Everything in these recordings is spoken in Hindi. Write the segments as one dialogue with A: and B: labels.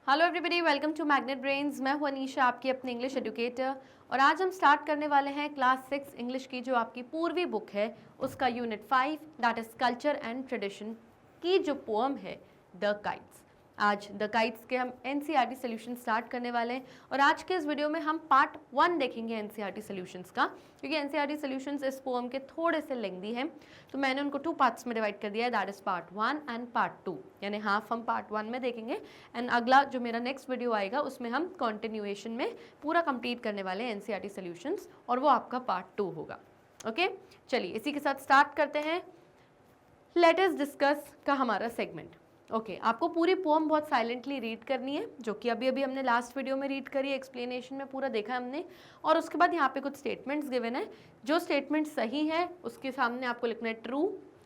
A: Hello everybody, welcome to Magnet Brains. मैं हूं अनीशा, आपकी अपनी इंग्लिश एजुकेटर। और आज हम स्टार्ट करने वाले हैं क्लास 6 इंग्लिश की, जो आपकी पूर्वी बुक है उसका unit 5 that is culture and tradition की जो पोअम है द काइट्स। आज द काइट्स के हम एनसीईआरटी सॉल्यूशन स्टार्ट करने वाले हैं और आज के इस वीडियो में हम पार्ट 1 देखेंगे एनसीईआरटी सॉल्यूशंस का, क्योंकि एनसीईआरटी सॉल्यूशंस इस पोअम के थोड़े से लेंदी हैं, तो मैंने उनको 2 पार्ट्स में डिवाइड कर दिया है, that is part 1 and part 2। यानी हाफ हम पार्ट 1 में देखेंगे एंड अगला जो मेरा नेक्स्ट वीडियो आएगा उसमें हम कंटिन्यूएशन में पूरा कंप्लीट करने वाले हैं एनसीईआरटी सॉल्यूशंस, और वो आपका पार्ट 2 होगा। ओके, चलिए इसी के साथ स्टार्ट करते हैं लेट अस डिस्कस का हमारा सेगमेंट। ओके, आपको पूरी पोएम बहुत साइलेंटली रीड करनी है, जो कि अभी अभी हमने लास्ट वीडियो में रीड करी, एक्सप्लेनेशन में पूरा देखा हमने। और उसके बाद यहाँ पे कुछ स्टेटमेंट्स गिवन है, जो स्टेटमेंट सही है उसके सामने आपको लिखना है ट्रू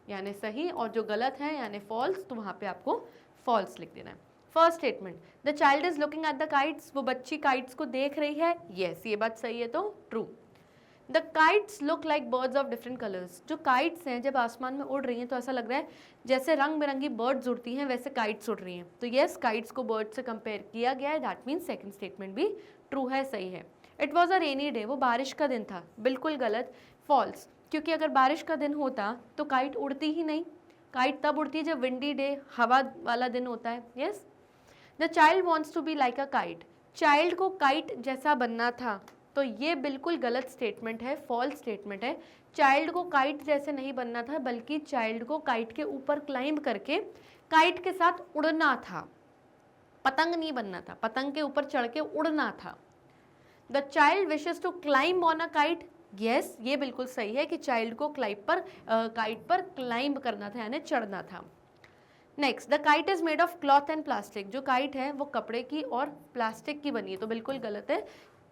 A: यानी सही, और जो गलत है यानी फॉल्स, तो वहाँ पे आपको फॉल्स लिख देना है। First statement, the child is looking at the kites, वो बच्ची काइट्स को देख रही है, यस ये बात सही है तो true. The kites look like birds of different colours, जो काइट्स हैं जब आसमान में उड़ रही हैं तो ऐसा लग रहा है जैसे रंग बिरंगी बर्ड्स उड़ती हैं वैसे काइट्स उड़ रही हैं, तो यस काइट्स को बर्ड से कंपेयर किया गया है, दैट मीन्स सेकंड स्टेटमेंट भी ट्रू है, सही है। It was a rainy day, वो बारिश का दिन था, बिल्कुल गलत, फॉल्स, क्योंकि अगर बारिश का दिन होता तो काइट उड़ती ही नहीं, काइट तब उड़ती है जब विंडी डे हवा वाला दिन होता है। Yes, the child wants to be like a kite, child को काइट जैसा बनना था, तो ये बिल्कुल गलत स्टेटमेंट है, फॉल्स स्टेटमेंट है। चाइल्ड को काइट जैसे नहीं बनना था, बल्कि चाइल्ड को काइट के ऊपर क्लाइंब करके काइट के साथ उड़ना था, पतंग नहीं बनना था, पतंग के ऊपर चढ़ के उड़ना था। The child wishes to climb on a kite, yes ये बिल्कुल सही है कि चाइल्ड को काइट पर क्लाइंब करना था यानी चढ़ना था। Next, the kite is made of cloth and plastic, जो काइट है वो कपड़े की और प्लास्टिक की बनी है, तो बिल्कुल गलत है,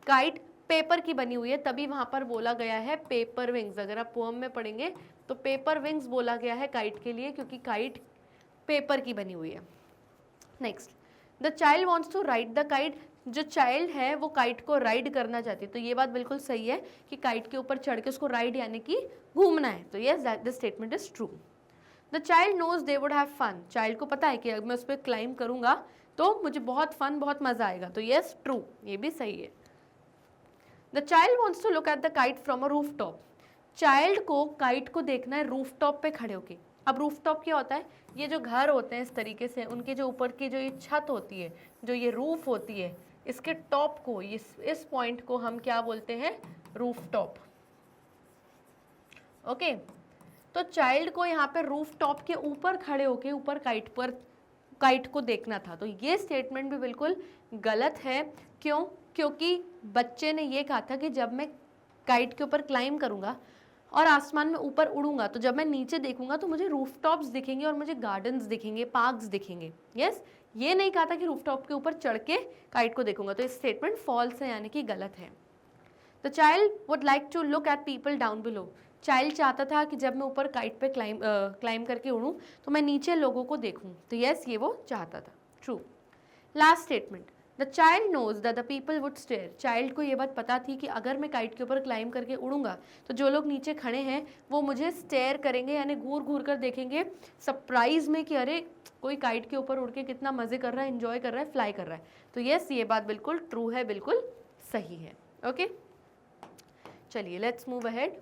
A: काइट पेपर की बनी हुई है, तभी वहां पर बोला गया है पेपर विंग्स। अगर आप पोएम में पढ़ेंगे तो पेपर विंग्स बोला गया है काइट के लिए, क्योंकि काइट पेपर की बनी हुई है। Next, the child wants to ride the kite, जो चाइल्ड है वो काइट को राइड करना चाहती है, तो ये बात बिल्कुल सही है कि काइट के ऊपर चढ़ के उसको राइड यानी कि घूमना है, तो yes this statement is true. The child knows they would have fun, child को पता है कि अगर मैं उस पर क्लाइंब करूंगा तो मुझे बहुत फन बहुत मजा आएगा, तो यस ट्रू, ये भी सही है। The child wants to look at the kite from a roof top, child को काइट को देखना है रूफ टॉप पे खड़े होके। अब रूफ टॉप क्या होता है, ये जो घर होते हैं इस तरीके से, उनके जो ऊपर की जो ये छत होती है, जो ये रूफ होती है, इसके टॉप को, इस पॉइंट को हम क्या बोलते हैं, रूफ टॉप। ओके, तो चाइल्ड को यहाँ पे रूफ टॉप के ऊपर खड़े होके ऊपर काइट को देखना था, तो ये स्टेटमेंट भी बिल्कुल गलत है। क्यों? क्योंकि बच्चे ने ये कहा था कि जब मैं काइट के ऊपर क्लाइंब करूंगा और आसमान में ऊपर उड़ूंगा तो जब मैं नीचे देखूंगा तो मुझे रूफटॉप्स दिखेंगे और मुझे गार्डन्स दिखेंगे, पार्क्स दिखेंगे। यस, ये नहीं कहा था कि रूफटॉप के ऊपर चढ़ के काइट को देखूंगा, तो ये स्टेटमेंट फॉल्स है यानी कि गलत है। The child would like to look at people down below, child चाहता था कि जब मैं ऊपर काइट पे क्लाइंब करके उड़ूं तो मैं नीचे लोगों को देखूं, तो यस ये वो चाहता था, true. Last statement, the child knows that the people would stare, child को ये बात पता थी कि अगर मैं काइट के ऊपर क्लाइंब करके उड़ूंगा तो जो लोग नीचे खड़े हैं वो मुझे स्टेयर करेंगे यानी घूर घूर कर देखेंगे सरप्राइज में कि अरे कोई काइट के ऊपर उड़ के कितना मजे कर रहा है, एंजॉय कर रहा है, फ्लाई कर रहा है, तो यस ये बात बिल्कुल ट्रू है, बिल्कुल सही है। ओके, चलिए लेट्स मूव अहेड।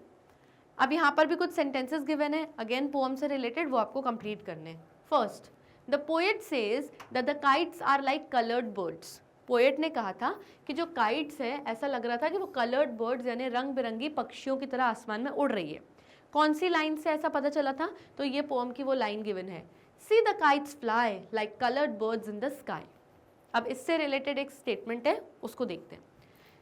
A: अब यहाँ पर भी कुछ सेंटेंसेस गिवन है, अगेन पोएम से रिलेटेड, वो आपको कंप्लीट करने हैं। First, the poet says that the kites are like coloured birds, poet ने कहा था कि जो काइट्स है ऐसा लग रहा था कि वो कलर्ड बर्ड्स यानी रंग बिरंगी पक्षियों की तरह आसमान में उड़ रही है। कौन सी लाइन से ऐसा पता चला था, तो ये पोएम की वो लाइन गिवन है, see the kites fly like coloured birds in the sky. अब इससे रिलेटेड एक स्टेटमेंट है, उसको देखते हैं।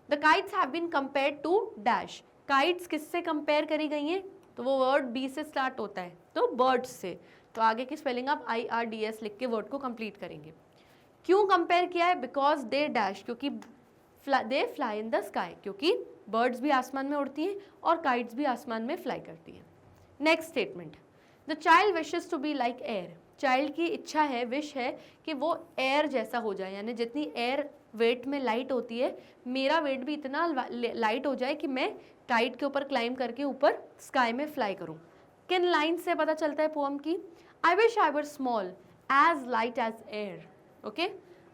A: The kites have been compared to dash, kites किससे कंपेयर करी गई हैं, तो वो वर्ड बी से स्टार्ट होता है, तो बर्ड्स से, तो आगे की स्पेलिंग आप IRDS लिख के वर्ड को कंप्लीट करेंगे। क्यों कंपेयर किया है, बिकॉज दे डैश, क्योंकि they fly in the sky, क्योंकि बर्ड्स भी आसमान में उड़ती हैं और काइट्स भी आसमान में फ्लाई करती हैं। Next statement, the child wishes to be like air, child की इच्छा है, विश है कि वो एयर जैसा हो जाए, यानी जितनी एयर वेट में लाइट होती है, मेरा वेट भी इतना लाइट हो जाए कि मैं काइट के ऊपर क्लाइंब करके ऊपर स्काई में फ्लाई करूं। किन लाइन से पता चलता है पोएम की, I wish I were small as light as air. Okay,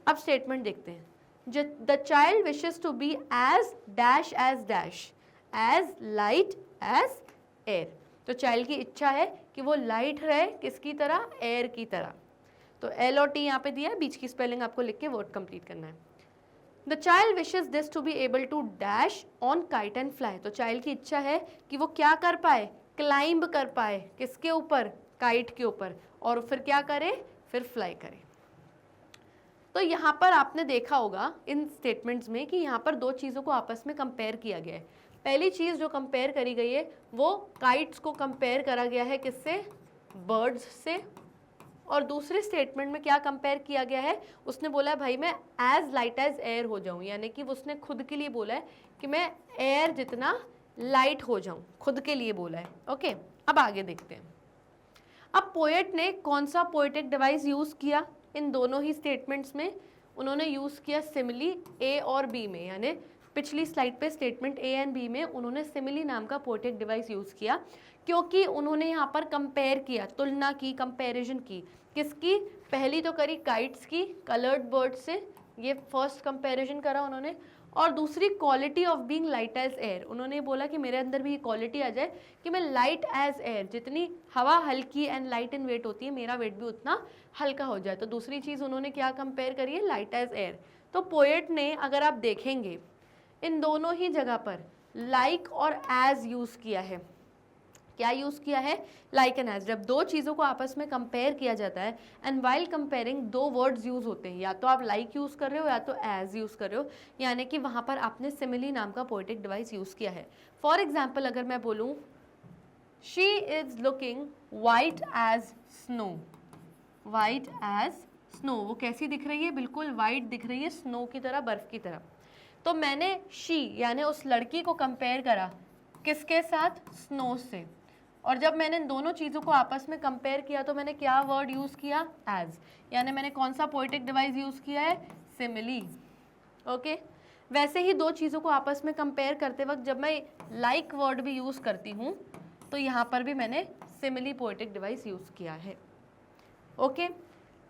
A: अब स्टेटमेंट देखते हैं, the child wishes to be as dash as dash, as light as air. तो चाइल्ड की इच्छा है कि वो लाइट रहे, किसकी तरह, एयर की तरह। तो एल और टी यहाँ पे दिया है, बीच की स्पेलिंग आपको लिख के वर्ड कंप्लीट करना है। The child wishes this to be able to dash on kite and fly. तो चाइल्ड की इच्छा है कि वो क्या कर पाए, क्लाइंब कर पाए, किसके ऊपर, काइट के ऊपर, और फिर क्या करे, फिर फ्लाई करे। तो यहाँ पर आपने देखा होगा इन स्टेटमेंट्स में कि यहाँ पर दो चीज़ों को आपस में कंपेयर किया गया है। पहली चीज़ जो कंपेयर करी गई है वो काइट्स को कंपेयर करा गया है किससे, बर्ड्स से। और दूसरे स्टेटमेंट में क्या कंपेयर किया गया है, उसने बोला है भाई मैं एज लाइट एज एयर हो जाऊं, यानी कि उसने खुद के लिए बोला है कि मैं एयर जितना लाइट हो जाऊं, खुद के लिए बोला है। ओके, अब आगे देखते हैं। अब पोएट ने कौन सा पोएटिक डिवाइस यूज़ किया इन दोनों ही स्टेटमेंट्स में, उन्होंने यूज़ किया सिमिली ए और बी में, यानी पिछली स्लाइड पे स्टेटमेंट ए एंड बी में उन्होंने सिमिली नाम का पोएटिक डिवाइस यूज़ किया, क्योंकि उन्होंने यहाँ पर कंपेयर किया, तुलना की, कंपैरिजन की, किसकी, पहली तो करी काइट्स की कलर्ड बर्ड से, ये फर्स्ट कंपैरिजन करा उन्होंने, और दूसरी quality of being light as air, उन्होंने बोला कि मेरे अंदर भी ये क्वालिटी आ जाए कि मैं लाइट एज एयर, जितनी हवा हल्की एंड लाइट इन वेट होती है मेरा वेट भी उतना हल्का हो जाए। तो दूसरी चीज़ उन्होंने क्या कंपेयर करी है, लाइट एज एयर। तो पोएट ने, अगर आप देखेंगे, इन दोनों ही जगह पर लाइक और एज यूज़ किया है। क्या यूज़ किया है, लाइक एंड एज। जब दो चीज़ों को आपस में कंपेयर किया जाता है एंड वाइल कंपेयरिंग दो वर्ड्स यूज़ होते हैं, या तो आप लाइक यूज़ कर रहे हो या तो एज यूज़ कर रहे हो, यानी कि वहाँ पर आपने सिमिली नाम का पोएटिक डिवाइस यूज़ किया है। फॉर एग्जाम्पल अगर मैं बोलूँ she is looking white as snow, white as snow, वो कैसी दिख रही है, बिल्कुल वाइट दिख रही है, स्नो की तरह, बर्फ़ की तरह। तो मैंने शी यानी उस लड़की को कंपेयर करा किसके साथ, स्नो से। और जब मैंने दोनों चीज़ों को आपस में कंपेयर किया तो मैंने क्या वर्ड यूज़ किया, एज, यानी मैंने कौन सा पोएटिक डिवाइस यूज़ किया है, सिमिली। ओके, वैसे ही दो चीज़ों को आपस में कंपेयर करते वक्त जब मैं लाइक वर्ड भी यूज़ करती हूँ तो यहाँ पर भी मैंने सिमिली पोएटिक डिवाइस यूज़ किया है। ओके,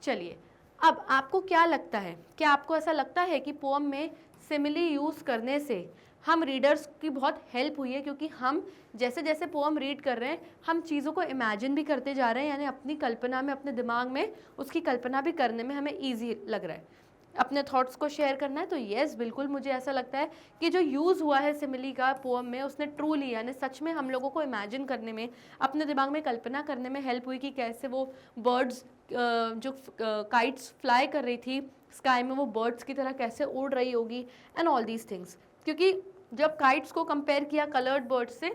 A: चलिए, अब आपको क्या लगता है, क्या आपको ऐसा लगता है कि पोअम में सिमिली यूज़ करने से हम रीडर्स की बहुत हेल्प हुई है, क्योंकि हम जैसे जैसे पोअम रीड कर रहे हैं हम चीज़ों को इमेजिन भी करते जा रहे हैं, यानी अपनी कल्पना में, अपने दिमाग में उसकी कल्पना भी करने में हमें ईजी लग रहा है, अपने थॉट्स को शेयर करना है। तो येस, बिल्कुल मुझे ऐसा लगता है कि जो यूज़ हुआ है सिमिली का पोअम में, उसने ट्रूली यानी सच में हम लोगों को इमेजिन करने में, अपने दिमाग में कल्पना करने में हेल्प हुई कि कैसे वो बर्ड्स जो काइट्स फ्लाई कर रही थी स्काई में, वो बर्ड्स की तरह कैसे उड़ रही होगी एंड ऑल दीज थिंग्स। क्योंकि जब काइट्स को कंपेयर किया कलर्ड बर्ड्स से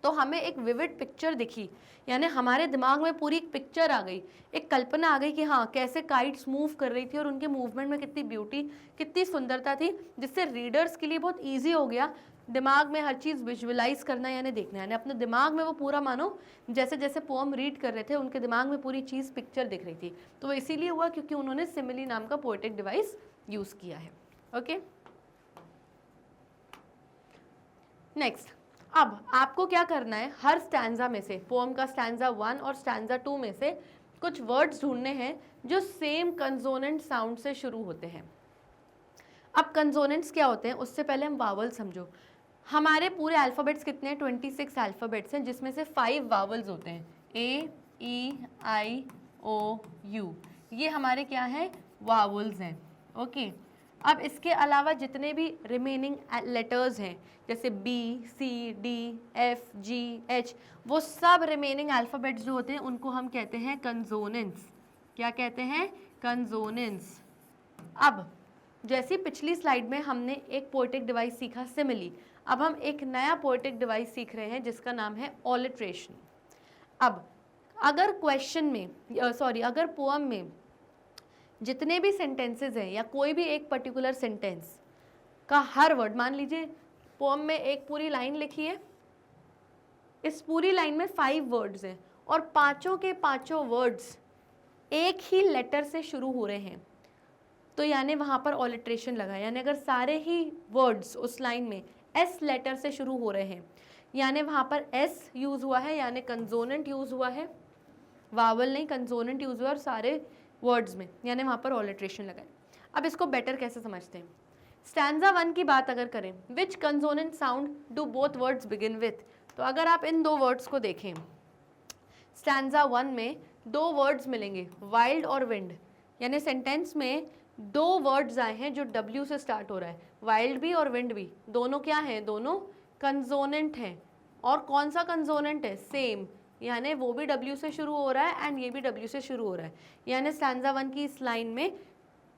A: तो हमें एक विविड पिक्चर दिखी, यानी हमारे दिमाग में पूरी एक पिक्चर आ गई, एक कल्पना आ गई कि हाँ कैसे काइट्स मूव कर रही थी और उनके मूवमेंट में कितनी ब्यूटी, कितनी सुंदरता थी, जिससे रीडर्स के लिए बहुत ईजी हो गया दिमाग में हर चीज़ विजुअलाइज करना यानी देखना, यानी अपने दिमाग में वो पूरा मानो जैसे जैसे पोअम रीड कर रहे थे उनके दिमाग में पूरी चीज़ पिक्चर दिख रही थी। तो वो इसीलिए हुआ क्योंकि उन्होंने सिमिली नाम का पोएटिक डिवाइस यूज़ किया है। ओके, नेक्स्ट, अब आपको क्या करना है, हर स्टैंजा में से, पोअम का स्टैंजा 1 और स्टैंजा 2 में से कुछ वर्ड्स ढूंढने हैं जो सेम कंसोनेंट साउंड से शुरू होते हैं। अब कंसोनेंट्स क्या होते हैं उससे पहले हम वावल समझो। हमारे पूरे अल्फ़ाबेट्स कितने हैं, 26 अल्फ़ाबेट्स हैं, जिसमें से 5 वावल्स होते हैं, ए, ई, आई, ओ, यू, ये हमारे क्या हैं, वावल्स हैं। ओके, अब इसके अलावा जितने भी रिमेनिंग लेटर्स हैं जैसे बी, सी, डी, एफ, जी, एच, वो सब रिमेनिंग अल्फ़ाबेट्स जो होते हैं उनको हम कहते हैं कंसोनेंट्स। क्या कहते हैं, कंसोनेंट्स। अब जैसी पिछली स्लाइड में हमने एक पोएटिक डिवाइस सीखा सिमिली, अब हम एक नया पोएटिक डिवाइस सीख रहे हैं जिसका नाम है ऑलिट्रेशन। अब अगर क्वेश्चन में अगर पोअम में जितने भी सेंटेंसेस हैं या कोई भी एक पर्टिकुलर सेंटेंस का हर वर्ड, मान लीजिए पोअम में एक पूरी लाइन लिखी है, इस पूरी लाइन में 5 वर्ड्स हैं और पांचों के पांचों वर्ड्स एक ही लेटर से शुरू हो रहे हैं, तो यानी वहाँ पर ऑलिट्रेशन लगा, यानी अगर सारे ही वर्ड्स उस लाइन में एस लेटर से शुरू हो रहे हैं यानी वहाँ पर एस यूज़ हुआ है, यानी कंसोनेंट यूज़ हुआ है, वावल नहीं कंसोनेंट यूज़ हुआ और सारे वर्ड्स में, यानी वहाँ पर ऑलिट्रेशन लगा है। अब इसको बेटर कैसे समझते हैं? स्टैंजा 1 की बात अगर करें, which consonant sound do both words begin with, तो अगर आप इन दो वर्ड्स को देखें, स्टैंजा 1 में दो वर्ड्स मिलेंगे, वाइल्ड और विंड, यानी सेंटेंस में दो वर्ड्स आए हैं जो W से स्टार्ट हो रहा है, वाइल्ड भी और विंड भी, दोनों क्या हैं? दोनों कंसोनेंट हैं। और कौन सा कंसोनेंट है? सेम, यानी वो भी W से शुरू हो रहा है एंड ये भी W से शुरू हो रहा है, यानी स्टैंजा 1 की इस लाइन में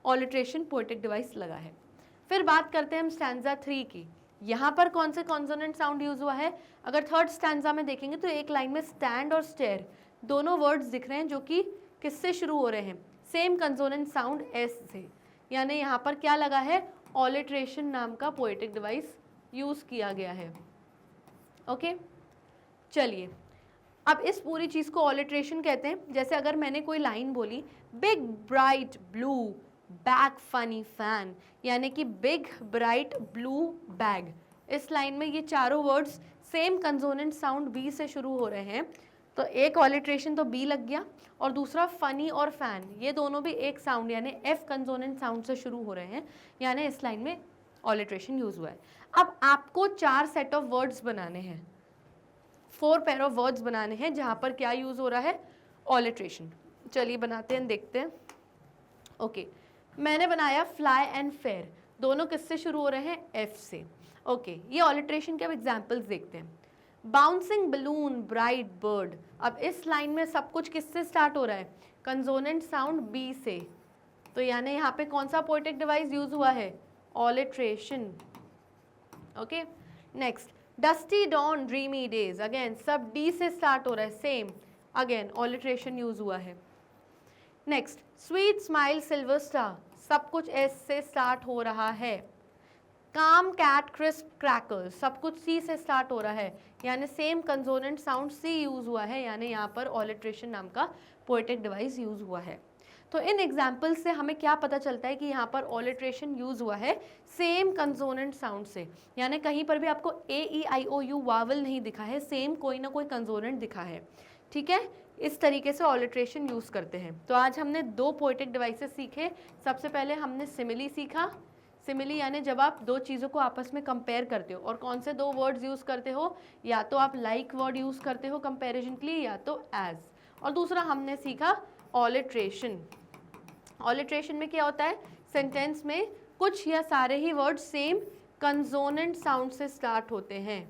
A: ऑलिट्रेशन पोएटिक डिवाइस लगा है। फिर बात करते हैं हम स्टैंजा 3 की। यहाँ पर कौन से कॉन्सोनेंट साउंड यूज हुआ है? अगर थर्ड स्टैंजा में देखेंगे तो एक लाइन में स्टैंड और स्टेयर दोनों वर्ड्स दिख रहे हैं जो कि किससे शुरू हो रहे हैं? सेम कंसोनेंट साउंड एस से, यानी यहाँ पर क्या लगा है? ऑलिट्रेशन नाम का पोएटिक डिवाइस यूज किया गया है। ओके, चलिए अब इस पूरी चीज को ऑलिट्रेशन कहते हैं। जैसे अगर मैंने कोई लाइन बोली, big bright blue bag funny fan, यानी कि बिग ब्राइट ब्लू बैग, इस लाइन में ये चारों words same consonant sound B से शुरू हो रहे हैं, तो एक ऑलिट्रेशन तो बी लग गया, और दूसरा फनी और फैन, ये दोनों भी एक साउंड यानी एफ कंसोनेंट साउंड से शुरू हो रहे हैं, यानी इस लाइन में ऑलिट्रेशन यूज हुआ है। अब आपको 4 सेट ऑफ वर्ड्स बनाने हैं, 4 पेयर ऑफ वर्ड्स बनाने हैं जहां पर क्या यूज हो रहा है? ऑलिट्रेशन। चलिए बनाते हैं, देखते हैं। ओके, मैंने बनाया फ्लाई एंड फेयर, दोनों किससे शुरू हो रहे हैं? एफ से। ओके, ये ऑलिट्रेशन के अब एग्जाम्पल्स देखते हैं। बाउंसिंग बलून ब्राइट बर्ड, अब इस लाइन में सब कुछ किससे स्टार्ट हो रहा है? कंसोनेंट साउंड बी से, तो यानी यहाँ पे कौन सा पोएटिक डिवाइस यूज हुआ है? Alliteration. Okay, next dusty dawn dreamy days, again सब डी से स्टार्ट हो रहा है, सेम, अगेन ऑलिट्रेशन यूज हुआ है। Next sweet smile silver star, सब कुछ एस से स्टार्ट हो रहा है। काम कैट क्रिस्प क्रैकर, सब कुछ सी से स्टार्ट हो रहा है, यानी सेम कंसोनेंट साउंड सी यूज हुआ है, यानी यहाँ पर ऑलिट्रेशन नाम का पोएटिक डिवाइस यूज हुआ है। तो इन एग्जाम्पल से हमें क्या पता चलता है कि यहाँ पर ऑलिट्रेशन यूज हुआ है सेम कंसोनेंट साउंड से, यानी कहीं पर भी आपको AEIOU वावल नहीं दिखा है, सेम कोई ना कोई कंसोनेंट दिखा है। ठीक है, इस तरीके से ऑलिट्रेशन यूज करते हैं। तो आज हमने 2 पोएटिक डिवाइसेस सीखे। सबसे पहले हमने सिमिली सीखा। सिमिली यानी जब आप दो चीज़ों को आपस में कंपेयर करते हो, और कौन से 2 वर्ड्स यूज़ करते हो? या तो आप लाइक वर्ड यूज़ करते हो कंपेरिजन के लिए, या तो एज। और दूसरा हमने सीखा ऑलिट्रेशन। ऑलिट्रेशन में क्या होता है? सेंटेंस में कुछ या सारे ही वर्ड सेम कंसोनेंट साउंड से स्टार्ट होते हैं,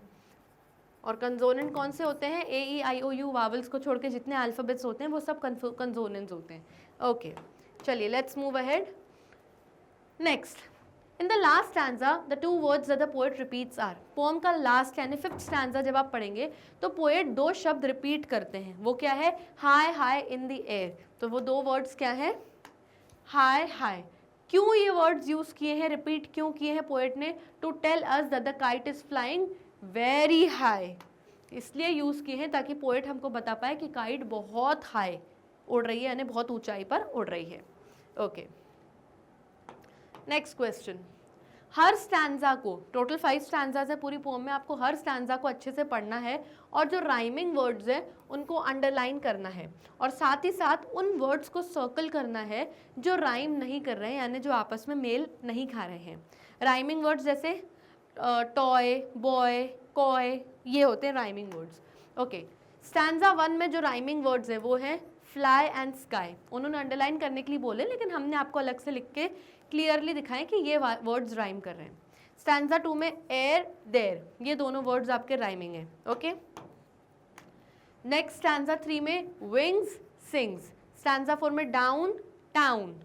A: और कंसोनेंट कौन से होते हैं? AEIOU वावल्स को छोड़ के जितने अल्फ़ाबेट्स होते हैं वो सब कंसोनेंट्स होते हैं। ओके, चलिए let's move ahead. Next, in the last stanza the 2 words that the poet repeats are, poem का लास्ट यानी 5th स्टैंजा जब आप पढ़ेंगे तो पोएट 2 शब्द रिपीट करते हैं। वो क्या है? High high in the air, तो वो 2 वर्ड्स क्या है? High high. क्यों ये वर्ड्स यूज किए हैं, रिपीट क्यों किए हैं पोएट ने? To tell us that the kite is flying very high, इसलिए यूज किए हैं ताकि पोएट हमको बता पाए कि काइट बहुत हाई उड़ रही है, यानी बहुत ऊंचाई पर उड़ रही है। Okay, next question. हर स्टैंजा को, टोटल 5 स्टैंजाज है पूरी पोम में, आपको हर स्टैंजा को अच्छे से पढ़ना है और जो राइमिंग वर्ड्स है उनको अंडरलाइन करना है, और साथ ही साथ उन वर्ड्स को सर्कल करना है जो राइम नहीं कर रहे हैं, यानी जो आपस में मेल नहीं खा रहे हैं। राइमिंग वर्ड्स जैसे टॉय, बॉय, कॉय, ये होते हैं राइमिंग वर्ड्स। ओके, स्टैंजा 1 में जो राइमिंग वर्ड्स है वो है फ्लाई एंड स्काई, उन्होंने अंडरलाइन करने के लिए बोले, लेकिन हमने आपको अलग से लिख के क्लियरली दिखाएं कि ये वर्ड्स राइम कर रहे हैं। स्टैंजा 2 में एयर, देयर, ये दोनों वर्ड्स आपके राइमिंग है। ओके, नेक्स्ट स्टैंजा 3 में विंग्स, सिंग्स, स्टैंजा 4 में डाउन, टाउन,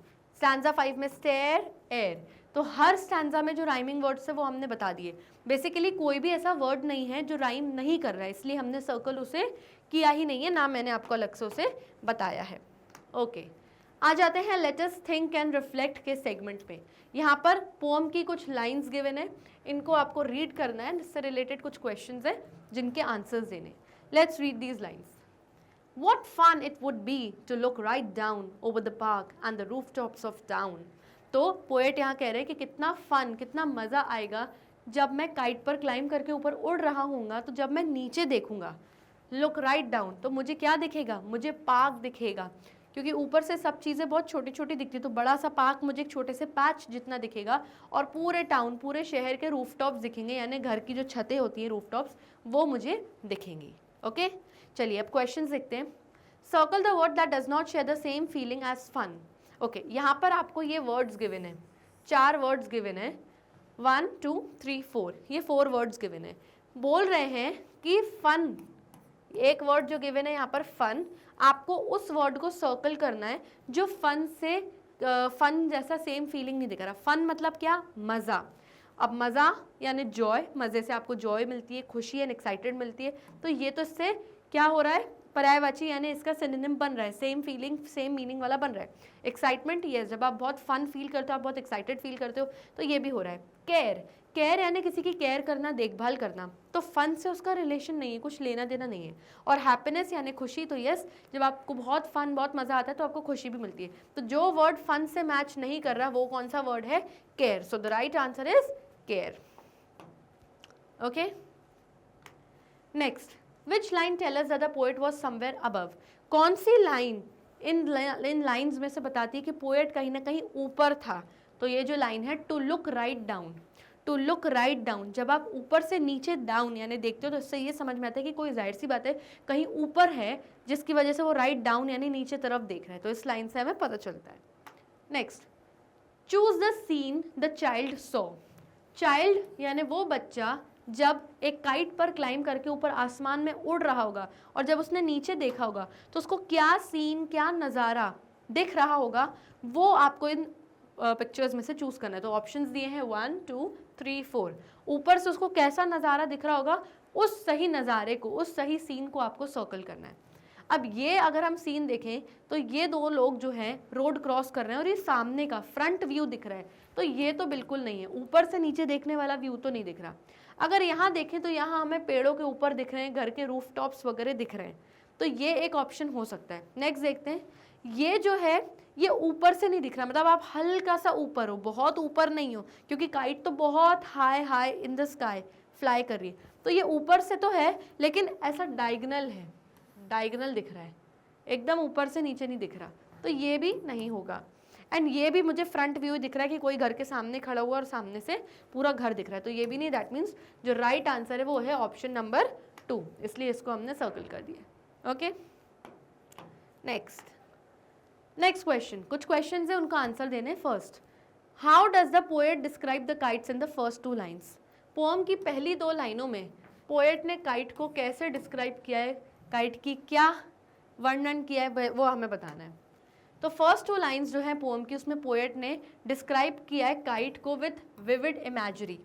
A: स्टैंजा 5 में स्टेयर, एयर। तो हर स्टैंजा में जो राइमिंग वर्ड्स है वो हमने बता दिए। बेसिकली कोई भी ऐसा वर्ड नहीं है जो राइम नहीं कर रहा है, इसलिए हमने सर्कल उसे किया ही नहीं है, ना मैंने आपको अलग से उसे बताया है। ओके, आ जाते हैं let us think and reflect के सेगमेंट पे। यहाँ पर पोम की कुछ लाइंस गिवन है, इनको आपको रीड करना है, इससे रिलेटेड कुछ क्वेश्चंस है जिनके आंसर्स देने। Let's read these lines. What fun it would be to look right down over the park and the rooftops of town. तो पोएट यहाँ कह रहे हैं कि कितना फन, कितना मज़ा आएगा जब मैं काइट पर क्लाइम करके ऊपर उड़ रहा हूँगा, तो जब मैं नीचे देखूँगा लुक राइट डाउन तो मुझे क्या दिखेगा? मुझे पार्क दिखेगा, क्योंकि ऊपर से सब चीज़ें बहुत छोटी छोटी दिखती है, तो बड़ा सा पार्क मुझे एक छोटे से पैच जितना दिखेगा, और पूरे टाउन, पूरे शहर के रूफटॉप्स दिखेंगे, यानी घर की जो छतें होती हैं रूफटॉप्स, वो मुझे दिखेंगी। ओके, चलिए अब क्वेश्चन देखते हैं। Circle the word that does not share the same feeling as fun. Okay, यहाँ पर आपको ये वर्ड्स गिवन है, 4 वर्ड्स गिवन है, 1 2 3 4, ये 4 वर्ड्स गिवन है। बोल रहे हैं कि फन, एक वर्ड जो गिवन है यहाँ पर फन, आपको उस वर्ड को सर्कल करना है जो फन से फन जैसा सेम फीलिंग नहीं दिख रहा। फन मतलब क्या? मज़ा। अब मज़ा यानी जॉय, मज़े से आपको जॉय मिलती है, खुशी एंड एक्साइटेड मिलती है, तो ये तो इससे क्या हो रहा है? पर्यायवाची, यानी इसका सिनोनिम बन रहा है, सेम फीलिंग सेम मीनिंग वाला बन रहा है। एक्साइटमेंट, ये जब आप बहुत फन फील करते हो, आप बहुत एक्साइटेड फील करते हो, तो ये भी हो रहा है। केयर, केयर यानी किसी की केयर करना, देखभाल करना, तो फन से उसका रिलेशन नहीं है, कुछ लेना देना नहीं है। और हैप्पीनेस यानी खुशी, तो यस, जब आपको बहुत फन, बहुत मज़ा आता है तो आपको खुशी भी मिलती है। तो जो वर्ड फन से मैच नहीं कर रहा वो कौन सा वर्ड है? Care. So the right answer is care. Okay, next, which line tell us that the poet was somewhere above. कौन सी लाइन इन लाइन्स में से बताती है कि पोएट कहीं ना कहीं ऊपर था? तो ये जो लाइन है, to look right down, to look right down, जब आप ऊपर से नीचे डाउन यानी देखते हो तो इससे ये समझ में आता है कि कोई जाहिर सी बात है कहीं ऊपर है, जिसकी वजह से वो राइट डाउन यानी नीचे तरफ देख रहा है, तो इस लाइन से हमें पता चलता है। Next, choose the seen the child saw. Child यानी वो बच्चा जब एक काइट पर क्लाइंब करके ऊपर आसमान में उड़ रहा होगा और जब उसने नीचे देखा होगा तो उसको क्या सीन, क्या नज़ारा दिख रहा होगा, वो आपको इन पिक्चर्स में से चूज करना है। तो ऑप्शंस दिए हैं 1 2 3 4। ऊपर से उसको कैसा नज़ारा दिख रहा होगा, उस सही नज़ारे को, उस सही सीन को आपको सर्कल करना है। अब ये अगर हम सीन देखें तो ये 2 लोग जो हैं रोड क्रॉस कर रहे हैं और ये सामने का फ्रंट व्यू दिख रहा है, तो ये तो बिल्कुल नहीं है, ऊपर से नीचे देखने वाला व्यू तो नहीं दिख रहा। अगर यहाँ देखें तो यहाँ हमें पेड़ों के ऊपर दिख रहे हैं, घर के रूफ टॉप्स वगैरह दिख रहे हैं, तो ये एक ऑप्शन हो सकता है। नेक्स्ट देखते हैं, ये जो है ये ऊपर से नहीं दिख रहा, मतलब आप हल्का सा ऊपर हो, बहुत ऊपर नहीं हो, क्योंकि काइट तो बहुत high high in the sky fly कर रही है, तो ये ऊपर से तो है लेकिन ऐसा डायगनल है, डायगनल दिख रहा है, एकदम ऊपर से नीचे नहीं दिख रहा, तो ये भी नहीं होगा। एंड ये भी मुझे फ्रंट व्यू दिख रहा है कि कोई घर के सामने खड़ा हुआ और सामने से पूरा घर दिख रहा है, तो ये भी नहीं। दैट मीन्स जो राइट आंसर है वो है ऑप्शन नंबर 2, इसलिए इसको हमने सर्कल कर दिया। ओके, नेक्स्ट क्वेश्चन, कुछ क्वेश्चंस है उनका आंसर देने। First, how does the poet describe the kites in the first 2 lines. Poem की पहली 2 लाइनों में पोएट ने काइट को कैसे डिस्क्राइब किया है, काइट की क्या वर्णन किया है, वो हमें बताना है। तो फर्स्ट 2 लाइन्स जो है पोएम की, उसमें पोएट ने डिस्क्राइब किया है काइट को विद विविड इमेजरी,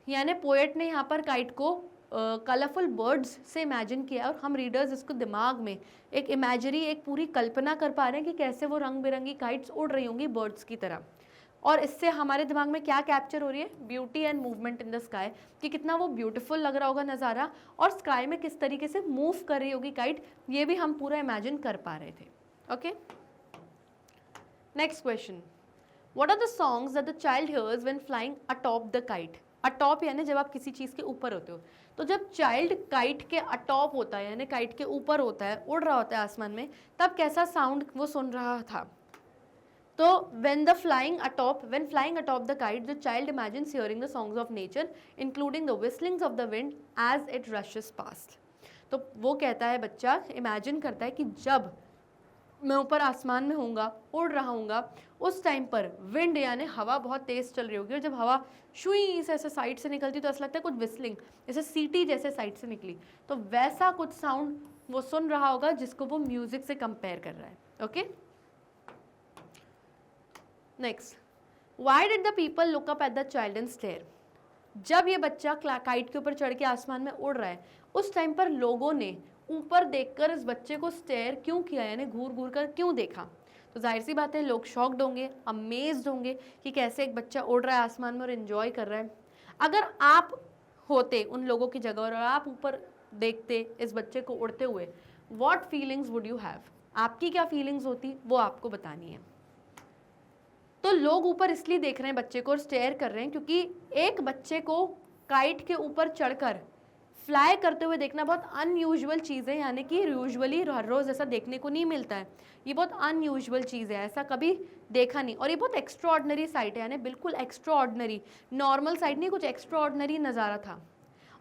A: यानी पोएट ने यहाँ पर काइट को कलरफुल बर्ड्स से इमेजिन किया और हम रीडर्स इसको दिमाग में एक इमेजरी, एक पूरी कल्पना कर पा रहे हैं कि कैसे वो रंग बिरंगी काइट्स उड़ रही होंगी बर्ड्स की तरह, और इससे हमारे दिमाग में क्या कैप्चर हो रही है, beauty and movement in the sky, कि कितना वो ब्यूटीफुल लग रहा होगा नज़ारा और स्काई में किस तरीके से मूव कर रही होगी काइट, ये भी हम पूरा इमेजिन कर पा रहे थे। Okay, next question, what are the songs that the child hears when flying atop the kite. Atop यानी जब आप किसी चीज़ के ऊपर होते हो, तो जब चाइल्ड काइट के अटॉप होता है यानी काइट के ऊपर होता है, उड़ रहा होता है आसमान में, तब कैसा साउंड वो सुन रहा था। तो when flying atop the kite, the child imagines hearing the songs of nature, including the whistlings of the wind as it rushes past. तो वो कहता है, बच्चा इमेजिन करता है कि जब मैं ऊपर आसमान में होऊंगा, उड़ रहा हूँगा, उस टाइम पर विंड यानी हवा बहुत तेज़ चल रही होगी और जब हवा शुई से ऐसे साइड से निकलती तो ऐसा लगता है कुछ विस्लिंग, जैसे सीटी जैसे साइड से निकली, तो वैसा कुछ साउंड वो सुन रहा होगा जिसको वो म्यूजिक से कंपेयर कर रहा है। Okay, next, why did the people look up at the child and stare. जब ये बच्चा काइट के ऊपर चढ़ के आसमान में उड़ रहा है, उस टाइम पर लोगों ने ऊपर देखकर इस बच्चे को स्टेयर क्यों किया, यानी घूर घूर कर क्यों देखा। तो जाहिर सी बात है लोग शॉक्ड होंगे, अमेज्ड होंगे कि कैसे एक बच्चा उड़ रहा है आसमान में और एंजॉय कर रहा है। अगर आप होते उन लोगों की जगह और आप ऊपर देखते इस बच्चे को उड़ते हुए, what feelings would you have, आपकी क्या फीलिंग्स होती वो आपको बतानी है। तो लोग ऊपर इसलिए देख रहे हैं बच्चे को और स्टेयर कर रहे हैं क्योंकि एक बच्चे को काइट के ऊपर चढ़कर फ्लाई करते हुए देखना बहुत अनयूजुअल चीज़ है, यानी कि यूजुअली हर रोज़ ऐसा देखने को नहीं मिलता है। ये बहुत अनयूजुअल चीज़ है, ऐसा कभी देखा नहीं। और ये बहुत एक्स्ट्रा ऑर्डनरी साइट है, यानी बिल्कुल एक्स्ट्रा ऑर्डनरी, नॉर्मल साइट नहीं, कुछ एक्स्ट्रा ऑर्डनरी नज़ारा था।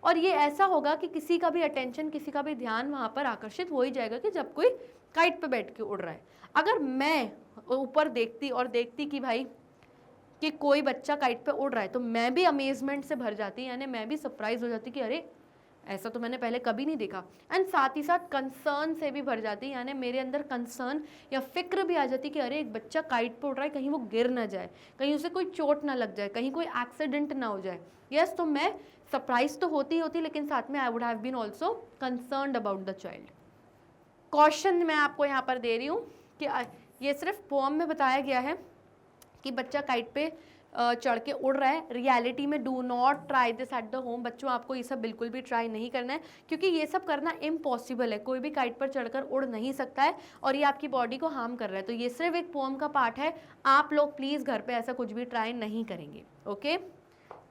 A: और ये ऐसा होगा कि किसी का भी अटेंशन, किसी का भी ध्यान वहाँ पर आकर्षित हो ही जाएगा कि जब कोई काइट पे बैठ के उड़ रहा है। अगर मैं ऊपर देखती और देखती कि भाई कि कोई बच्चा काइट पे उड़ रहा है, तो मैं भी अमेजमेंट से भर जाती, यानी मैं भी सरप्राइज हो जाती कि अरे ऐसा तो मैंने पहले कभी नहीं देखा। एंड साथ ही साथ कंसर्न से भी भर जाती, यानी मेरे अंदर कंसर्न या फिक्र भी आ जाती कि अरे एक बच्चा काइट पे उड़ रहा है, कहीं वो गिर ना जाए, कहीं उसे कोई चोट ना लग जाए, कहीं कोई एक्सीडेंट ना हो जाए। यस, तो मैं सरप्राइज तो होती लेकिन साथ में I would have been also concerned about the child. Question मैं आपको यहाँ पर दे रही हूँ कि ये सिर्फ पोएम में बताया गया है कि बच्चा काइट पे चढ़ के उड़ रहा है। रियलिटी में do not try this at the home. बच्चों, आपको ये सब बिल्कुल भी ट्राई नहीं करना है, क्योंकि ये सब करना इम्पॉसिबल है। कोई भी काइट पर चढ़कर उड़ नहीं सकता है और ये आपकी बॉडी को हार्म कर रहा है। तो ये सिर्फ एक पोएम का पार्ट है, आप लोग प्लीज़ घर पे ऐसा कुछ भी ट्राई नहीं करेंगे। ओके,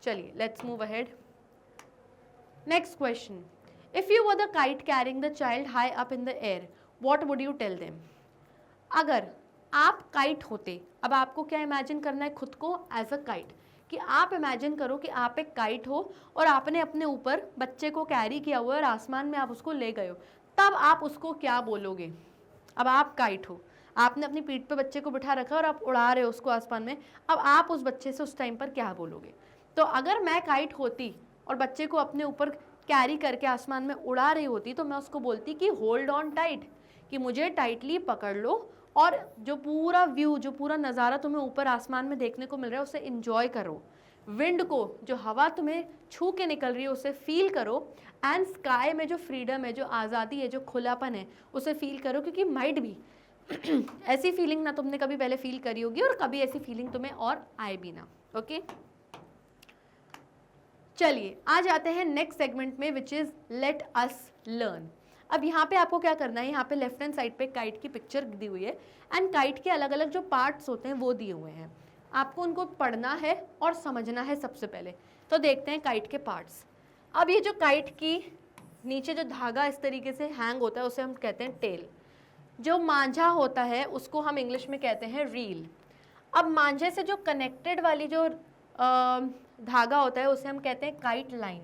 A: चलिए let's move ahead. Next question, if you were the kite carrying the child high up in the air, what would you tell them? अगर आप काइट होते, अब आपको क्या इमेजिन करना है खुद को एज अ काइट, कि आप इमेजिन करो कि आप एक काइट हो और आपने अपने ऊपर बच्चे को कैरी किया हुआ है और आसमान में आप उसको ले गए हो, तब आप उसको क्या बोलोगे? अब आप काइट हो, आपने अपनी पीठ पे बच्चे को बिठा रखा और आप उड़ा रहे हो उसको आसमान में, अब आप उस बच्चे से उस टाइम पर क्या बोलोगे? तो अगर मैं काइट होती और बच्चे को अपने ऊपर कैरी करके आसमान में उड़ा रही होती, तो मैं उसको बोलती कि होल्ड ऑन टाइट, कि मुझे टाइटली पकड़ लो और जो पूरा व्यू, जो पूरा नज़ारा तुम्हें ऊपर आसमान में देखने को मिल रहा है उसे इंजॉय करो। विंड को, जो हवा तुम्हें छू के निकल रही है उसे फील करो। एंड स्काई में जो फ्रीडम है, जो आज़ादी है, जो खुलापन है, उसे फील करो, क्योंकि माइट भी ऐसी फीलिंग ना तुमने कभी पहले फील करी होगी और कभी ऐसी फीलिंग तुम्हें और आए भी ना। ओके, चलिए आ जाते हैं नेक्स्ट सेगमेंट में, which is let us learn. अब यहाँ पे आपको क्या करना है, यहाँ पे लेफ्ट हैंड साइड पे काइट की पिक्चर दी हुई है एंड काइट के अलग अलग जो पार्ट्स होते हैं वो दिए हुए हैं। आपको उनको पढ़ना है और समझना है सबसे पहले। तो देखते हैं काइट के पार्ट्स। अब ये जो काइट की नीचे जो धागा इस तरीके से हैंग होता है उसे हम कहते हैं टेल। जो मांझा होता है उसको हम इंग्लिश में कहते हैं रील। अब मांझे से जो कनेक्टेड वाली जो धागा होता है उसे हम कहते हैं काइट लाइन।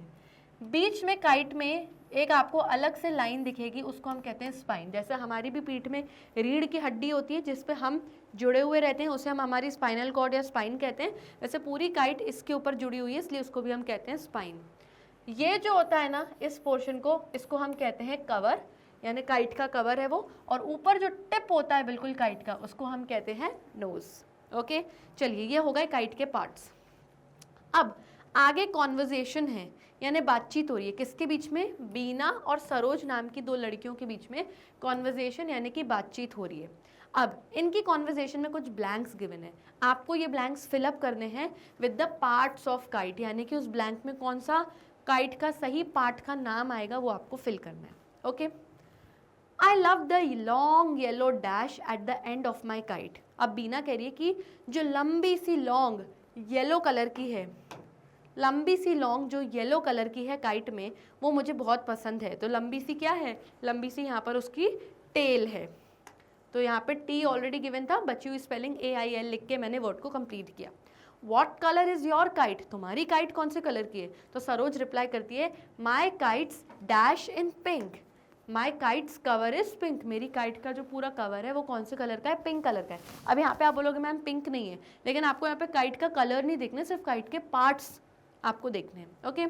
A: बीच में काइट में एक आपको अलग से लाइन दिखेगी, उसको हम कहते हैं स्पाइन। जैसे हमारी भी पीठ में रीढ़ की हड्डी होती है जिस पे हम जुड़े हुए रहते हैं, उसे हम हमारी स्पाइनल कॉर्ड या स्पाइन कहते हैं। वैसे पूरी काइट इसके ऊपर जुड़ी हुई है, इसलिए उसको भी हम कहते हैं स्पाइन। ये जो होता है ना, इस पोर्शन को, इसको हम कहते हैं कवर, यानी काइट का कवर है वो। और ऊपर जो टिप होता है बिल्कुल काइट का, उसको हम कहते हैं नोज। ओके, चलिए ये हो गए काइट के पार्ट्स। अब आगे कॉन्वर्जेशन है, यानी बातचीत हो रही है किसके बीच में? बीना और सरोज नाम की दो लड़कियों के बीच में कॉन्वर्जेशन यानी कि बातचीत हो रही है। अब इनकी कॉन्वर्जेशन में कुछ ब्लैंक्स गिवन है, आपको ये ब्लैंक्स फिलअप करने हैं with the parts of kite, यानी कि उस ब्लैंक में कौन सा काइट का सही पार्ट का नाम आएगा वो आपको फिल करना है। Okay, I love the long yellow dash at the end of my kite. अब बीना कह रही है कि जो लंबी सी लॉन्ग येलो कलर की है, लंबी सी लॉन्ग जो येलो कलर की है काइट में, वो मुझे बहुत पसंद है। तो लंबी सी क्या है? लंबी सी यहाँ पर उसकी टेल है। तो यहाँ पे टी ऑलरेडी गिवन था, बची हुई स्पेलिंग AIL लिख के मैंने वर्ड को कंप्लीट किया। What colour is your kite? तुम्हारी काइट कौन से कलर की है? तो सरोज रिप्लाई करती है my kite's dash in pink. My kite's cover is pink. मेरी काइट का जो पूरा कवर है वो कौन से कलर का है? पिंक कलर का है। अब यहाँ पे आप बोलोगे मैम पिंक नहीं है, लेकिन आपको यहाँ पे काइट का कलर नहीं देखना, सिर्फ काइट के पार्ट्स आपको देखने हैं। Okay,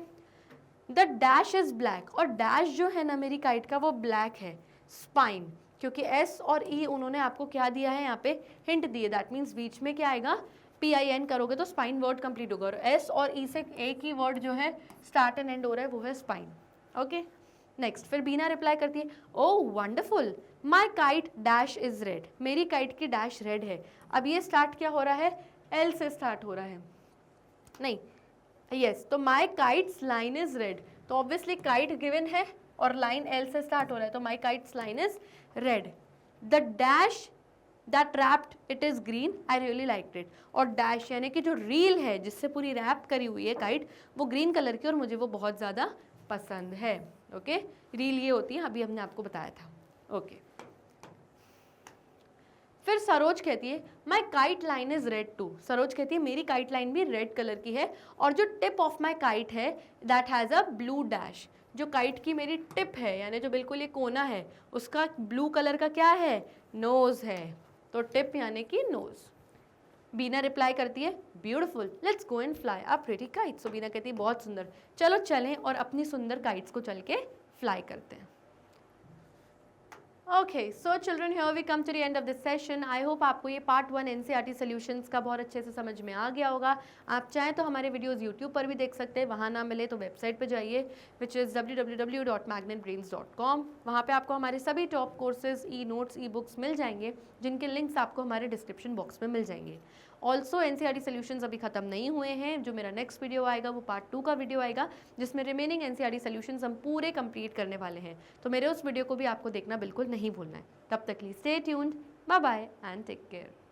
A: the dash is black. और डैश जो है ना मेरी काइट का वो ब्लैक है। स्पाइन, क्योंकि S और E उन्होंने आपको क्या दिया है यहाँ पे? हिंट दिए। दैट मीन्स बीच में क्या आएगा? PIN करोगे तो स्पाइन वर्ड कंप्लीट होगा। और S और E से एक ही वर्ड जो है स्टार्ट एंड एंड हो रहा है वो है स्पाइन। ओके, नेक्स्ट फिर बीना रिप्लाई करती है oh wonderful my kite dash is red. मेरी काइट की डैश रेड है। अब ये स्टार्ट क्या हो रहा है? L से स्टार्ट हो रहा है, नहीं यस, तो my kite's line is red. तो ऑब्वियसली काइट गिवन है और लाइन L से स्टार्ट हो रहा है, तो my kite's line is red. The dash that wrapped it is green, I really liked it. और डैश यानी कि जो रील है जिससे पूरी रैप करी हुई है काइट, वो ग्रीन कलर की और मुझे वो बहुत ज़्यादा पसंद है। ओके, रील ये होती है, अभी हमने आपको बताया था। ओके, फिर सरोज कहती है my kite line is red too. Saroj कहती है मेरी काइट लाइन भी रेड कलर की है और जो टिप ऑफ माई काइट है that has a blue dash. जो काइट की मेरी टिप है यानी जो बिल्कुल ये कोना है उसका ब्लू कलर का क्या है, नोज है। तो टिप यानी कि नोज। बीना रिप्लाई करती है beautiful, let's go and fly a pretty kite. So Beena कहती है बहुत सुंदर, चलो चलें और अपनी सुंदर काइट्स को चल के फ्लाई करते हैं। Okay so children, here we come to the end of this session. I hope आपको ये पार्ट 1 एनसीईआरटी सॉल्यूशंस का बहुत अच्छे से समझ में आ गया होगा। आप चाहें तो हमारे वीडियोस यूट्यूब पर भी देख सकते हैं, वहाँ ना मिले तो वेबसाइट पे जाइए विच इज़ www.magnetbrains.com। वहाँ पे आपको हमारे सभी top courses, e notes, e books मिल जाएंगे जिनके लिंक्स आपको हमारे डिस्क्रिप्शन बॉक्स में मिल जाएंगे। ऑल्सो एनसीईआरटी सॉल्यूशंस अभी खत्म नहीं हुए हैं। जो मेरा नेक्स्ट वीडियो आएगा वो पार्ट 2 का वीडियो आएगा जिसमें रिमेनिंग एनसीईआरटी सॉल्यूशंस हम पूरे कंप्लीट करने वाले हैं। तो मेरे उस वीडियो को भी आपको देखना बिल्कुल नहीं भूलना है। तब तक के लिए stay tuned, bye bye and take care.